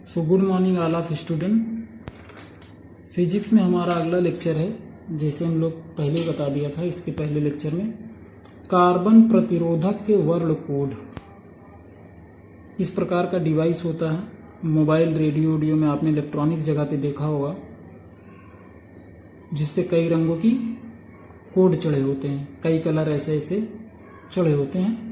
So good morning all of student. Physics में हमारा अगला लेक्चर है, जैसे हम लोग पहले बता दिया था इसके पहले लेक्चर में, कार्बन प्रतिरोधक के वर्ण कोड। इस प्रकार का डिवाइस होता है, मोबाइल, रेडियो ऑडियो में आपने इलेक्ट्रॉनिक्स जगह पे देखा होगा, जिस पे कई रंगों की कोड चढ़े होते हैं, कई कलर ऐसे ऐसे चढ़े होते हैं।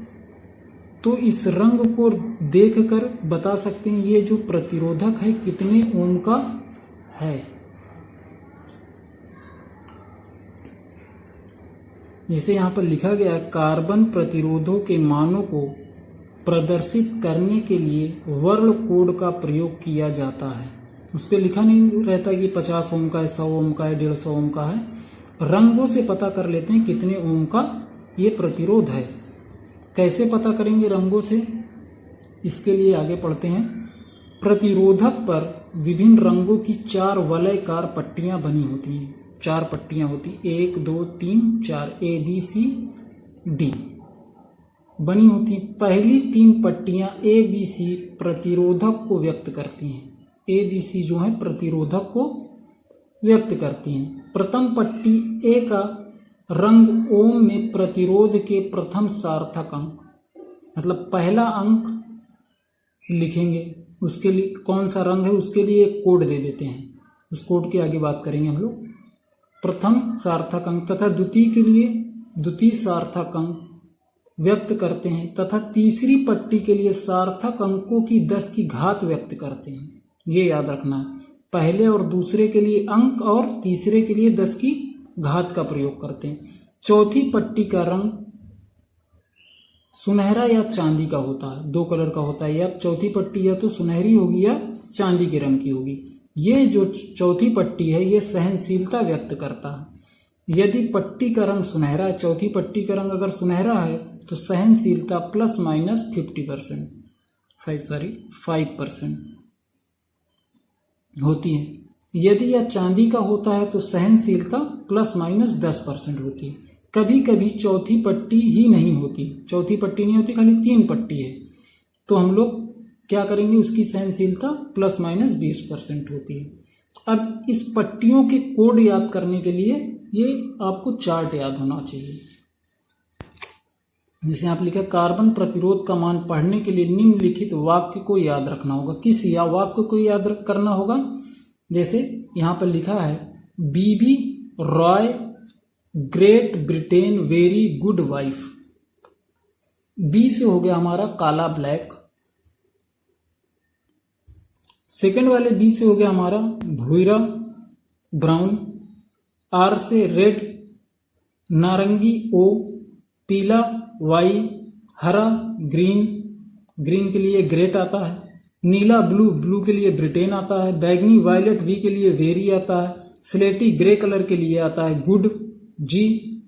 तो इस रंग को देखकर बता सकते हैं ये जो प्रतिरोधक है कितने ओम का है। जैसे यहाँ पर लिखा गया है, कार्बन प्रतिरोधों के मानों को प्रदर्शित करने के लिए वर्ण कोड का प्रयोग किया जाता है। उस पर लिखा नहीं रहता कि 50 ओम का है, 100 ओम का है, 150 ओम का है। रंगों से पता कर लेते हैं कितने ओम का ये प्रतिरोध है। कैसे पता करेंगे रंगों से, इसके लिए आगे पढ़ते हैं। प्रतिरोधक पर विभिन्न रंगों की 4 वलयकार पट्टियां बनी होती हैं। 4 पट्टियां होती, 1 2 3 4, ABCD बनी होती। पहली 3 पट्टियां ABC प्रतिरोधक को व्यक्त करती हैं। ABC जो है प्रतिरोधक को व्यक्त करती हैं। प्रथम पट्टी A का रंग ओम में प्रतिरोध के प्रथम सार्थक अंक, मतलब पहला अंक लिखेंगे, उसके लिए कौन सा रंग है उसके लिए एक कोड दे देते हैं। उस कोड की आगे बात करेंगे हम लोग। प्रथम सार्थक अंक तथा द्वितीय के लिए द्वितीय सार्थक अंक व्यक्त करते हैं, तथा तीसरी पट्टी के लिए सार्थक अंकों की 10 की घात व्यक्त करते हैं। ये याद रखना है, पहले और दूसरे के लिए अंक और तीसरे के लिए 10 की घात का प्रयोग करते हैं। चौथी पट्टी का रंग सुनहरा या चांदी का होता है, 2 कलर का होता है। या चौथी पट्टी या तो सुनहरी होगी या चांदी के रंग की होगी। ये जो चौथी पट्टी है ये सहनशीलता व्यक्त करता है। यदि पट्टी का रंग सुनहरा है, चौथी पट्टी का रंग अगर सुनहरा है तो सहनशीलता ±50% 5% होती है। यदि यह चांदी का होता है तो सहनशीलता ±10% होती है। कभी कभी चौथी पट्टी ही नहीं होती, चौथी पट्टी नहीं होती, खाली 3 पट्टी है, तो हम लोग क्या करेंगे, उसकी सहनशीलता ±20% होती है। अब इस पट्टियों के कोड याद करने के लिए ये आपको चार्ट याद होना चाहिए। जैसे आप लिखा, कार्बन प्रतिरोध का मान पढ़ने के लिए निम्नलिखित वाक्य को याद रखना होगा। किस या वाक्य को याद करना होगा? जैसे यहां पर लिखा है, B B Roy Great Britain very good wife. B से हो गया हमारा काला ब्लैक, सेकंड वाले बी से हो गया हमारा भूरा ब्राउन, आर से रेड नारंगी ओ, पीला वाई, हरा ग्रीन, ग्रीन के लिए ग्रेट आता है, नीला ब्लू, ब्लू के लिए ब्रिटेन आता है, बैगनी वायलेट वी के लिए वेरी आता है, स्लेटी ग्रे कलर के लिए आता है गुड जी,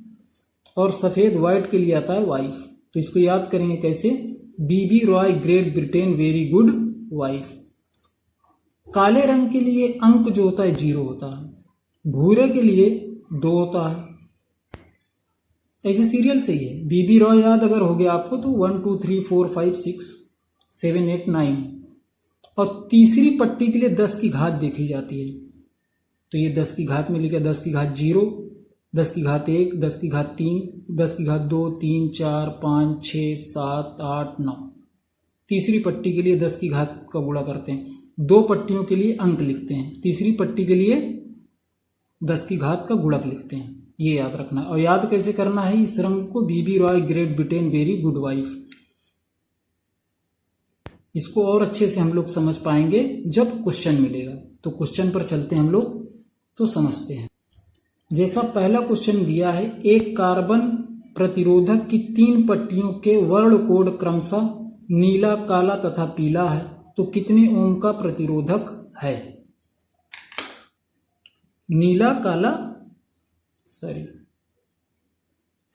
और सफेद व्हाइट के लिए आता है वाइफ। तो इसको याद करेंगे कैसे, B B Roy Great Britain very good wife. काले रंग के लिए अंक जो होता है 0 होता है, भूरे के लिए 2 होता है। ऐसे सीरियल से ही है। बीबी रॉय याद अगर हो गया आपको तो 1 2 3 4 5 6 7 8 9, और तीसरी पट्टी के लिए 10 की घात देखी जाती है। तो ये 10 की घात में लिखा, 10 की घात 0, 10 की घात 1, 10 की घात 3, 10 की घात 2 3 4 5 6 7 8 9। तीसरी पट्टी के लिए 10 की घात का गुणा करते हैं। 2 पट्टियों के लिए अंक लिखते हैं, तीसरी पट्टी के लिए 10 की घात का गुणक लिखते हैं। ये याद रखना है। और याद कैसे करना है इस रंग को, B B Roy Great Britain very good wife. इसको और अच्छे से हम लोग समझ पाएंगे जब क्वेश्चन मिलेगा। तो क्वेश्चन पर चलते हैं हम लोग, तो समझते हैं। जैसा पहला क्वेश्चन दिया है, एक कार्बन प्रतिरोधक की 3 पट्टियों के वर्ण कोड क्रमशः नीला, काला तथा पीला है, तो कितने ओम का प्रतिरोधक है? नीला, काला,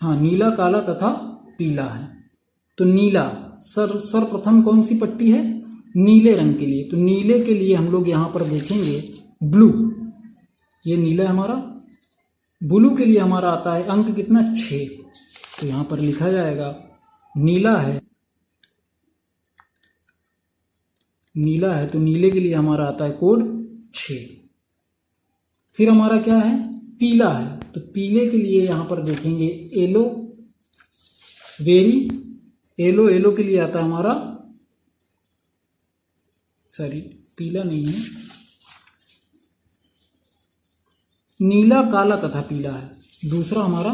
नीला, काला तथा पीला है। तो नीला सर्वप्रथम कौन सी पट्टी है? नीले रंग के लिए। तो नीले के लिए हम लोग यहां पर देखेंगे ब्लू, ये नीला है हमारा। ब्लू के लिए हमारा आता है अंक कितना, 6। तो यहां पर लिखा जाएगा नीला है नीला है तो नीले के लिए हमारा आता है कोड 6। फिर हमारा क्या है, पीला है तो पीले के लिए यहाँ पर देखेंगे येलो, वेरी येलो, येलो के लिए आता है हमारा, सॉरी पीला नहीं है, नीला, काला तथा पीला है। दूसरा हमारा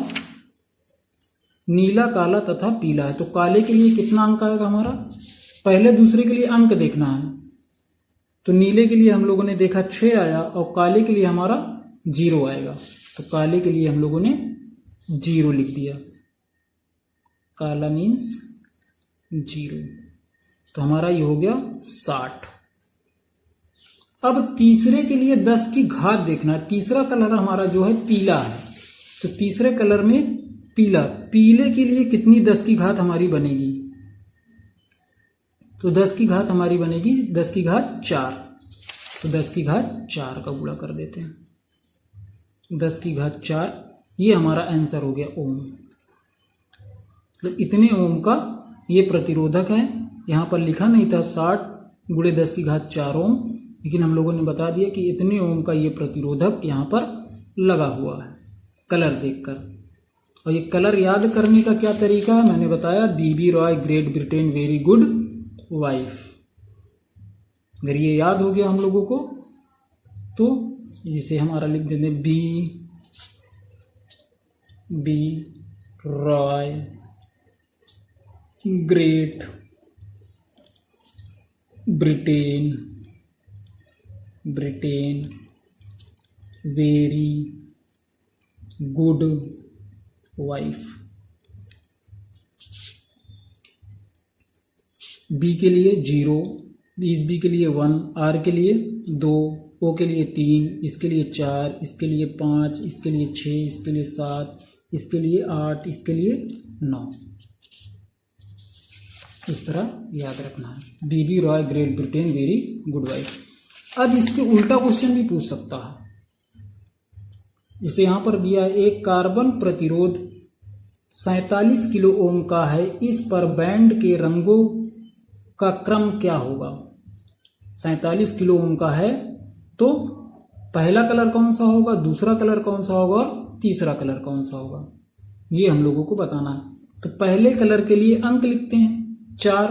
नीला, काला तथा पीला है। तो काले के लिए कितना अंक आएगा हमारा, पहले दूसरे के लिए अंक देखना है। तो नीले के लिए हम लोगों ने देखा 6 आया और काले के लिए हमारा 0 आएगा। तो काले के लिए हम लोगों ने 0 लिख दिया, काला मीन्स 0। तो हमारा ये हो गया 60। अब तीसरे के लिए 10 की घात देखना है। तीसरा कलर हमारा जो है पीला है, तो तीसरे कलर में पीला, पीले के लिए कितनी 10 की घात हमारी बनेगी, तो 10 की घात हमारी बनेगी 10 की घात 4। तो 10 की घात 4 का गुणा कर देते हैं, 10 की घात 4, ये हमारा आंसर हो गया ओम। तो इतने ओम का ये प्रतिरोधक है। यहाँ पर लिखा नहीं था 60 गुणे 10 की घात 4 ओम, लेकिन हम लोगों ने बता दिया कि इतने ओम का ये प्रतिरोधक यहाँ पर लगा हुआ है कलर देखकर। और ये कलर याद करने का क्या तरीका है, मैंने बताया B B Roy Great Britain very good wife. अगर ये याद हो गया हम लोगों को तो इसे हमारा लिख देते B Roy Great Britain very good wife. B के लिए 0, इस बी के लिए 1, आर के लिए 2, ओ के लिए 3, इसके लिए 4, इसके लिए 5, इसके लिए 6, इसके लिए 7, इसके लिए 8, इसके लिए 9। इस तरह याद रखना है। B B Roy Great Britain very good wife. अब इसके उल्टा क्वेश्चन भी पूछ सकता है। इसे यहाँ पर दिया है एक कार्बन प्रतिरोध 47 किलो ओम का है, इस पर बैंड के रंगों का क्रम क्या होगा। 47 किलो ओम का है तो पहला कलर कौन सा होगा, दूसरा कलर कौन सा होगा और तीसरा कलर कौन सा होगा, ये हम लोगों को बताना है। तो पहले कलर के लिए अंक लिखते हैं 4।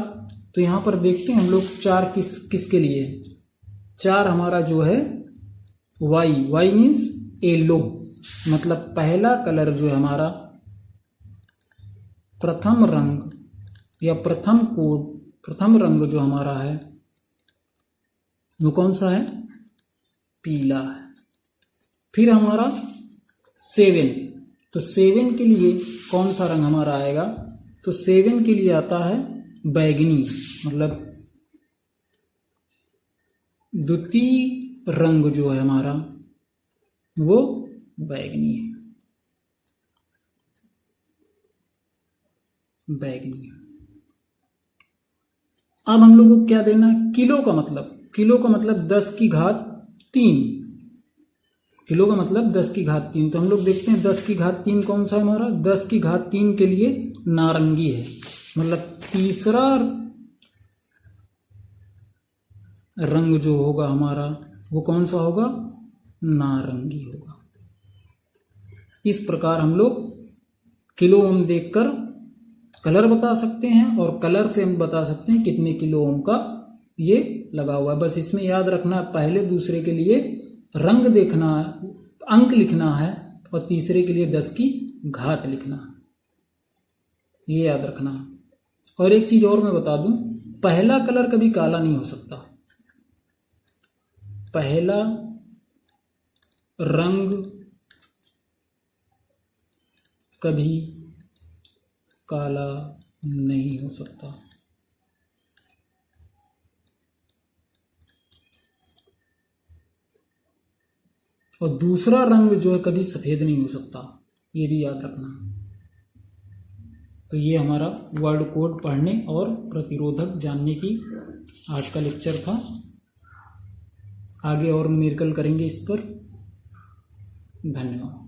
तो यहाँ पर देखते हैं हम लोग 4 किसके लिए है। 4 हमारा जो है वाई मीन्स येलो, मतलब पहला कलर जो है हमारा, प्रथम रंग या प्रथम कोड, प्रथम रंग जो हमारा है वो कौन सा है, पीला है। फिर हमारा 7, तो 7 के लिए कौन सा रंग हमारा आएगा, तो 7 के लिए आता है बैगनी, मतलब द्वितीय रंग जो है हमारा वो बैगनी है, बैगनी। अब हम लोग को क्या देना है, किलो का मतलब 10 की घात 3, किलो का मतलब 10 की घात 3। तो हम लोग देखते हैं 10 की घात 3 कौन सा है हमारा, 10 की घात 3 के लिए नारंगी है, मतलब तीसरा रंग जो होगा हमारा वो कौन सा होगा, नारंगी होगा। इस प्रकार हम लोग किलो ओम देखकर कलर बता सकते हैं और कलर से हम बता सकते हैं कितने किलो ओम का ये लगा हुआ है। बस इसमें याद रखना है पहले दूसरे के लिए रंग देखना है, अंक लिखना है, और तीसरे के लिए 10 की घात लिखना है, ये याद रखना है। और एक चीज और मैं बता दूं, पहला कलर कभी काला नहीं हो सकता, पहला रंग कभी काला नहीं हो सकता। और दूसरा रंग जो है कभी सफेद नहीं हो सकता, ये भी याद रखना। तो ये हमारा वर्ड कोड पढ़ने और प्रतिरोधक जानने की आज का लेक्चर था। आगे और न्यूमेरिकल करेंगे इस पर। धन्यवाद।